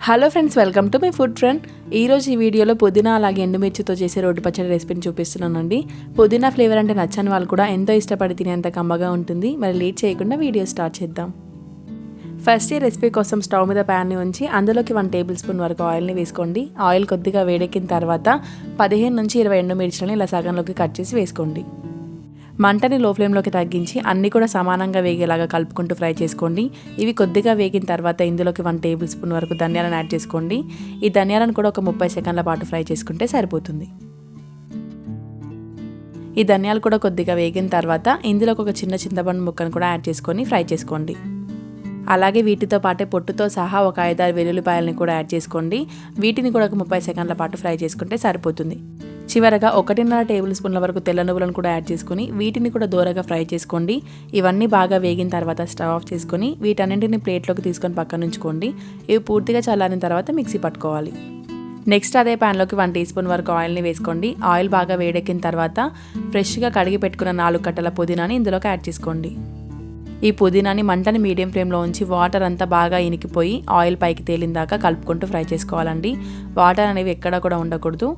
Hello friends, welcome to my food friend. ఈరోజు ఈ వీడియోలో పుదీనా అలాగే ఎండుమిర్చితో చేసే రోటి పచ్చడి రెసిపీని చూపిస్తున్నానండి. పుదీనా ఫ్లేవర్ అంటే నచ్చని వాళ్ళు కూడా ఎంతో ఇష్టపడి తినేంత కమ్మగా ఉంటుంది. మరి లేట్ చేయకుండా వీడియో స్టార్ట్ చేద్దాం. ఫస్ట్ ఈ రెసిపీ కోసం స్టవ్ మీద ప్యాన్ని ఉంచి అందులోకి 1 టేబుల్ స్పూన్ వరకు ఆయిల్ని వేసుకోండి. ఆయిల్ కొద్దిగా వేడెక్కిన తర్వాత 15 నుంచి 20 ఎండుమిర్చిలని ఇలా సగంలోకి కట్ చేసి వేసుకోండి. మంటని లో ఫ్లేమ్లోకి తగ్గించి అన్నీ కూడా సమానంగా వేగేలాగా కలుపుకుంటూ ఫ్రై చేసుకోండి. ఇవి కొద్దిగా వేగిన తర్వాత ఇందులోకి 1 టేబుల్ స్పూన్ వరకు ధనియాలను యాడ్ చేసుకోండి. ఈ ధనియాలను కూడా ఒక 30 సెకండ్ల పాటు ఫ్రై చేసుకుంటే సరిపోతుంది. ఈ ధనియాలు కూడా కొద్దిగా వేగిన తర్వాత ఇందులోకి ఒక చిన్న చింతపండు ముక్కను కూడా యాడ్ చేసుకొని ఫ్రై చేసుకోండి. అలాగే వీటితో పాటే పొట్టుతో సహా ఒక 5-6 వెల్లుల్లిపాయలని కూడా యాడ్ చేసుకోండి. వీటిని కూడా ఒక 30 సెకండ్ల పాటు ఫ్రై చేసుకుంటే సరిపోతుంది. చివరగా 1.5 టేబుల్ స్పూన్ల వరకు తెల్ల నువ్వులను కూడా యాడ్ చేసుకుని వీటిని కూడా దూరగా ఫ్రై చేసుకోండి. ఇవన్నీ బాగా వేగిన తర్వాత స్టవ్ ఆఫ్ చేసుకొని వీటన్నింటిని ప్లేట్లోకి తీసుకొని పక్కన ఉంచుకోండి. ఇవి పూర్తిగా చల్లారిన తర్వాత మిక్సీ పట్టుకోవాలి. నెక్స్ట్ అదే ప్యాన్లోకి 1 టీ స్పూన్ వరకు ఆయిల్ని వేసుకోండి. ఆయిల్ బాగా వేడెక్కిన తర్వాత ఫ్రెష్గా కడిగి పెట్టుకున్న 4 కట్టల పుదీనాని ఇందులోకి యాడ్ చేసుకోండి. ఈ పుదీనాని మంటని మీడియం ఫ్లేమ్లో ఉంచి వాటర్ అంతా బాగా ఇనికిపోయి ఆయిల్ పైకి తేలిందాకా కలుపుకుంటూ ఫ్రై చేసుకోవాలండి. వాటర్ అనేవి ఎక్కడా కూడా ఉండకూడదు.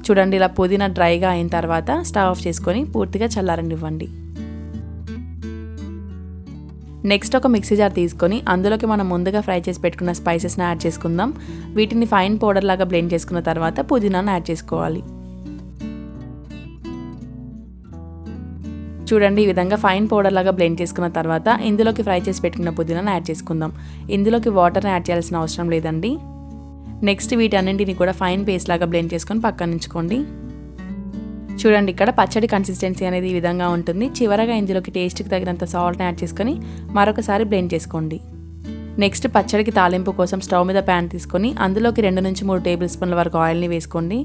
చూడండి, ఇలా పుదీనా డ్రైగా అయిన తర్వాత స్టవ్ ఆఫ్ చేసుకొని పూర్తిగా చల్లారనివ్వండి. నెక్స్ట్ ఒక మిక్సీ జార్ తీసుకొని అందులోకి మనం ముందుగా ఫ్రై చేసి పెట్టుకున్న స్పైసెస్ని యాడ్ చేసుకుందాం. వీటిని ఫైన్ పౌడర్ లాగా బ్లెండ్ చేసుకున్న తర్వాత పుదీనాను యాడ్ చేసుకోవాలి. చూడండి, ఈ విధంగా ఫైన్ పౌడర్ లాగా బ్లెండ్ చేసుకున్న తర్వాత ఇందులోకి ఫ్రై చేసి పెట్టుకున్న పుదీనాను యాడ్ చేసుకుందాం. ఇందులోకి వాటర్ని యాడ్ చేయాల్సిన అవసరం లేదండి. నెక్స్ట్ వీటన్నింటిని కూడా ఫైన్ పేస్ట్ లాగా బ్లెండ్ చేసుకొని పక్కన ఉంచుకోండి. చూడండి, ఇక్కడ పచ్చడి కన్సిస్టెన్సీ అనేది ఈ విధంగా ఉంటుంది. చివరగా ఇందులోకి టేస్ట్కి తగినంత సాల్ట్ని యాడ్ చేసుకొని మరొకసారి బ్లెండ్ చేసుకోండి. నెక్స్ట్ పచ్చడికి తాలింపు కోసం స్టవ్ మీద ప్యాన్ తీసుకొని అందులోకి 2 నుంచి 3 టేబుల్ స్పూన్ల వరకు ఆయిల్ని వేసుకోండి.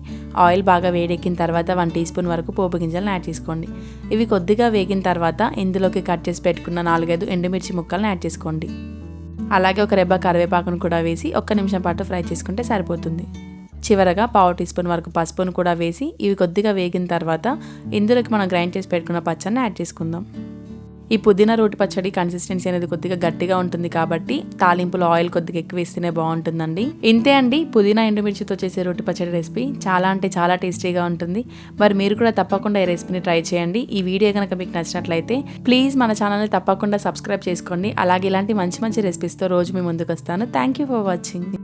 ఆయిల్ బాగా వేడెక్కిన తర్వాత 1 టీ స్పూన్ వరకు పోపు గింజలను యాడ్ చేసుకోండి. ఇవి కొద్దిగా వేగిన తర్వాత ఇందులోకి కట్ చేసి పెట్టుకున్న 4-5 ఎండుమిర్చి ముక్కలను యాడ్ చేసుకోండి. అలాగే ఒక రెబ్బ కరివేపాకును కూడా వేసి 1 నిమిషం పాటు ఫ్రై చేసుకుంటే సరిపోతుంది. చివరగా 1/2 టీ స్పూన్ వరకు పసుపును కూడా వేసి ఇవి కొద్దిగా వేగిన తర్వాత ఇందులోకి మనం గ్రైండ్ చేసి పెట్టుకున్న పచ్చడిని యాడ్ చేసుకుందాం. ఈ పుదీనా రోటి పచ్చడి కన్సిస్టెన్సీ అనేది కొద్దిగా గట్టిగా ఉంటుంది కాబట్టి తాలింపులో ఆయిల్ కొద్దిగా ఎక్కువ వేస్తేనే బాగుంటుందండి. ఇంతే అండి, పుదీనా ఎండుమిర్చితో చేసే రోటి పచ్చడి రెసిపీ చాలా అంటే చాలా టేస్టీగా ఉంటుంది. మరి మీరు కూడా తప్పకుండా ఈ రెసిపీని ట్రై చేయండి. ఈ వీడియో కనుక మీకు నచ్చినట్లయితే ప్లీజ్ మన ఛానల్ని తప్పకుండా సబ్స్క్రైబ్ చేసుకోండి. అలాగే ఇలాంటి మంచి మంచి రెసిపీస్తో రోజు మీ ముందుకు వస్తాను. Thank you for watching.